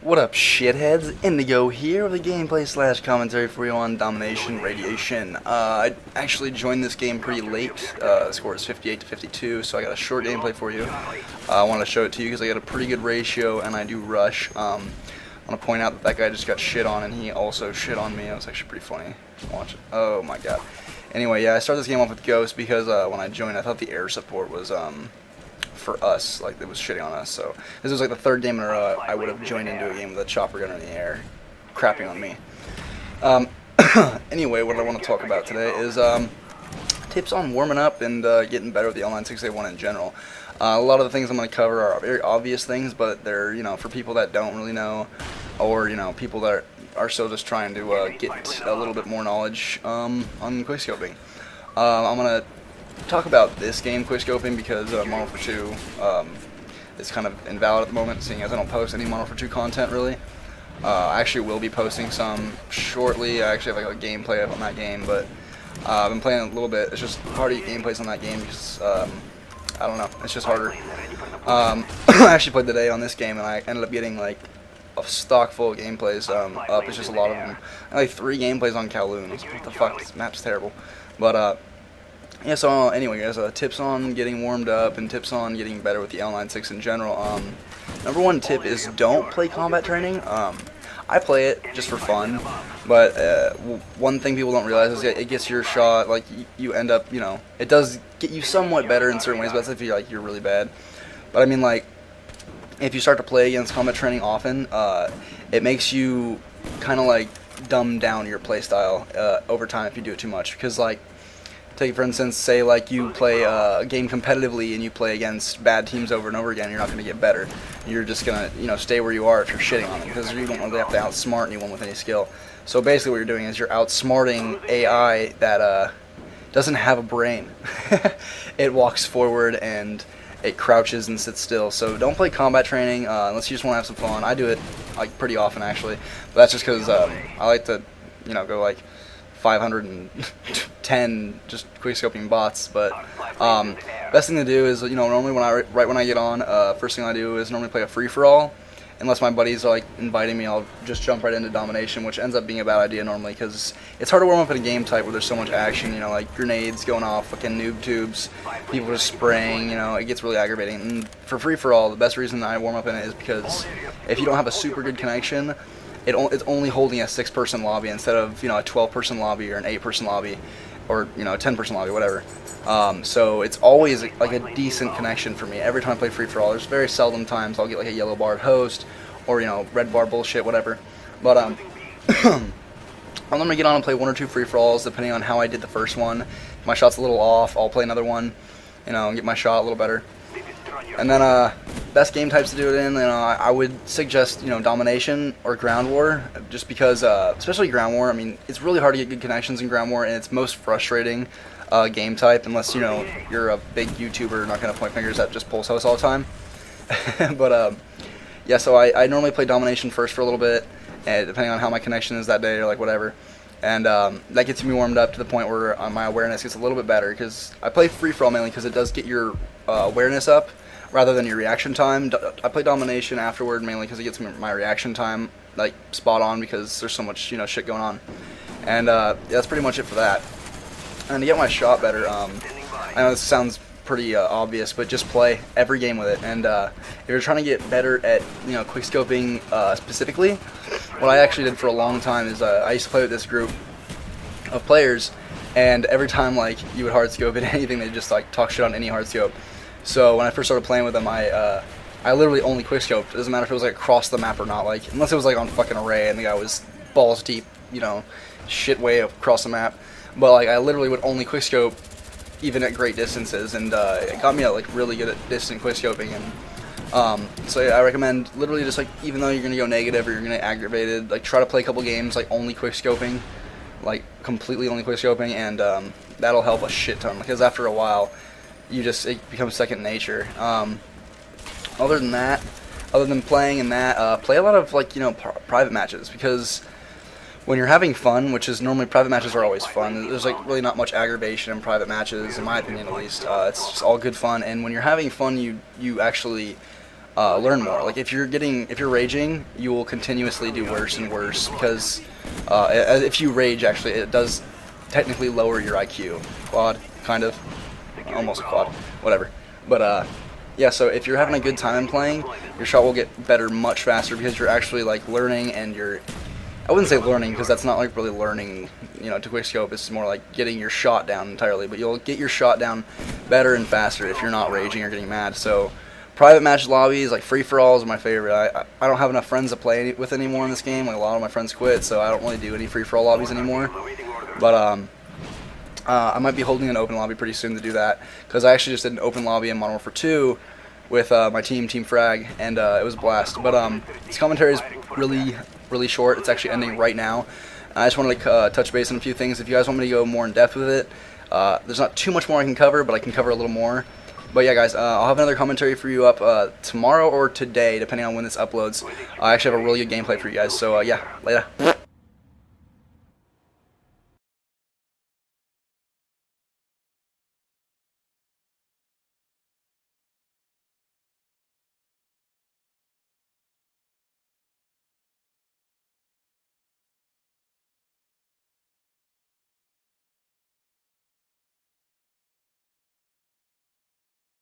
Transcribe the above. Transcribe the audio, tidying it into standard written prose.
What up, shitheads? Indigo here with a gameplay slash commentary for you on Domination Radiation. I actually joined this game pretty late. The score is 58 to 52, so I got a short gameplay for you. I wanted to show it to you because I got a pretty good ratio and I do rush. I want to point out that that guy just got shit on and he also shit on me. It was actually pretty funny. Watch it. Oh my god. Anyway, yeah, I started this game off with Ghost because when I joined, I thought the air support was for us, like it was shitting on us. So this was like the third game in a row I would have joined into a game with a chopper gun in the air, crapping on me. Anyway, what I want to talk about today is tips on warming up and getting better with the L96A1 in general. A lot of the things I'm going to cover are very obvious things, but they're, you know, for people that don't really know, or, you know, people that are still just trying to get a little bit more knowledge on quickscoping. I'm going to talk about this game, quickscoping, because Modern Warfare 2 is kind of invalid at the moment, seeing as I don't post any Modern Warfare 2 content, really. I actually will be posting some shortly. I actually have like a gameplay up on that game, but I've been playing a little bit. It's just hard to get gameplays on that game because, I don't know, it's just harder. I actually played today on this game, and I ended up getting like a stock full of gameplays up. It's just a lot of them. And, like 3 gameplays on Kowloon. What the fuck, this map's terrible. But, yeah, so anyway guys, tips on getting warmed up and tips on getting better with the L96 in general. Number one tip is don't play combat training. I play it just for fun, but one thing people don't realize is that it gets your shot, like you end up, you know, it does get you somewhat better in certain ways, but that's if you're really bad. But I mean, like, if you start to play against combat training often, it makes you kind of like dumb down your play style over time if you do it too much, because like, take for instance, say like you play a game competitively and you play against bad teams over and over again, you're not going to get better. You're just going to, you know, stay where you are if you're shitting on them, because you don't really have to outsmart anyone with any skill. So basically what you're doing is you're outsmarting AI that doesn't have a brain. It walks forward and it crouches and sits still. So don't play combat training unless you just want to have some fun. I do it like pretty often actually, but that's just because I like to, you know, go like 510 just quickscoping bots. But best thing to do is, you know, normally right when I get on, first thing I do is normally play a free-for-all. Unless my buddies are like inviting me, I'll just jump right into domination, which ends up being a bad idea normally because it's hard to warm up in a game type where there's so much action, you know, like grenades going off, fucking noob tubes, people just spraying, you know, it gets really aggravating. And for free-for-all, the best reason I warm up in it is because if you don't have a super good connection, it's only holding a 6-person lobby instead of, you know, a 12-person lobby or an 8-person lobby or, you know, a 10-person lobby, whatever. So it's always like a decent connection for me. Every time I play free-for-all, there's very seldom times I'll get like a yellow barred host or, you know, red bar bullshit, whatever. But I'll normally get on and play 1 or 2 free-for-alls depending on how I did the first one. If my shot's a little off, I'll play another one, you know, and get my shot a little better. And then best game types to do it in, you know, I would suggest, you know, domination or ground war, just because, especially ground war. I mean, it's really hard to get good connections in ground war, and it's most frustrating game type unless, you know, you're a big YouTuber, not gonna point fingers at just pulse hosts all the time. But yeah, so I normally play domination first for a little bit, and depending on how my connection is that day or like whatever. And that gets me warmed up to the point where my awareness gets a little bit better, because I play free-for-all mainly because it does get your awareness up rather than your reaction time. I play domination afterward mainly because it gets my reaction time like spot on, because there's so much, you know, shit going on. And yeah, that's pretty much it for that. And to get my shot better, I know this sounds pretty obvious, but just play every game with it. And if you're trying to get better at, you know, quickscoping specifically, what I actually did for a long time is I used to play with this group of players, and every time like you would hardscope at anything, they just like talk shit on any hardscope. So when I first started playing with them, I literally only quickscoped. It doesn't matter if it was like across the map or not, like unless it was like on fucking array and the guy was balls deep, you know, shit way across the map. But like I literally would only quickscope even at great distances, and it got me like really good at distant quickscoping. And so yeah, I recommend literally just like, even though you're gonna go negative or you're gonna get aggravated, like try to play a couple games like only quickscoping, like completely only quickscoping, and that'll help a shit ton, because after a while it becomes second nature. Other than that, other than playing in that, play a lot of like, you know, private matches, because when you're having fun, which is normally private matches are always fun, there's like really not much aggravation in private matches, in my opinion at least. It's just all good fun, and when you're having fun, you actually learn more. Like if you're raging, you will continuously do worse and worse because if you rage, actually, it does technically lower your IQ. Quad, kind of, almost a quad, whatever. But yeah, so if you're having a good time playing, your shot will get better much faster because you're actually like learning, and I wouldn't say learning because that's not like really learning, to quick scope. It's more like getting your shot down entirely, but you'll get your shot down better and faster if you're not raging or getting mad. So private match lobbies, like free-for-alls are my favorite. I don't have enough friends to play with anymore in this game. Like a lot of my friends quit, so I don't really do any free-for-all lobbies anymore. But I might be holding an open lobby pretty soon to do that because I actually just did an open lobby in Modern Warfare 2 with my Team Frag, and it was a blast. But this commentary is really short. It's actually ending right now. I just wanted to touch base on a few things. If you guys want me to go more in depth with it, there's not too much more I can cover, but I can cover a little more. But yeah, guys, I'll have another commentary for you up tomorrow or today, depending on when this uploads. I actually have a really good gameplay for you guys. So yeah, later.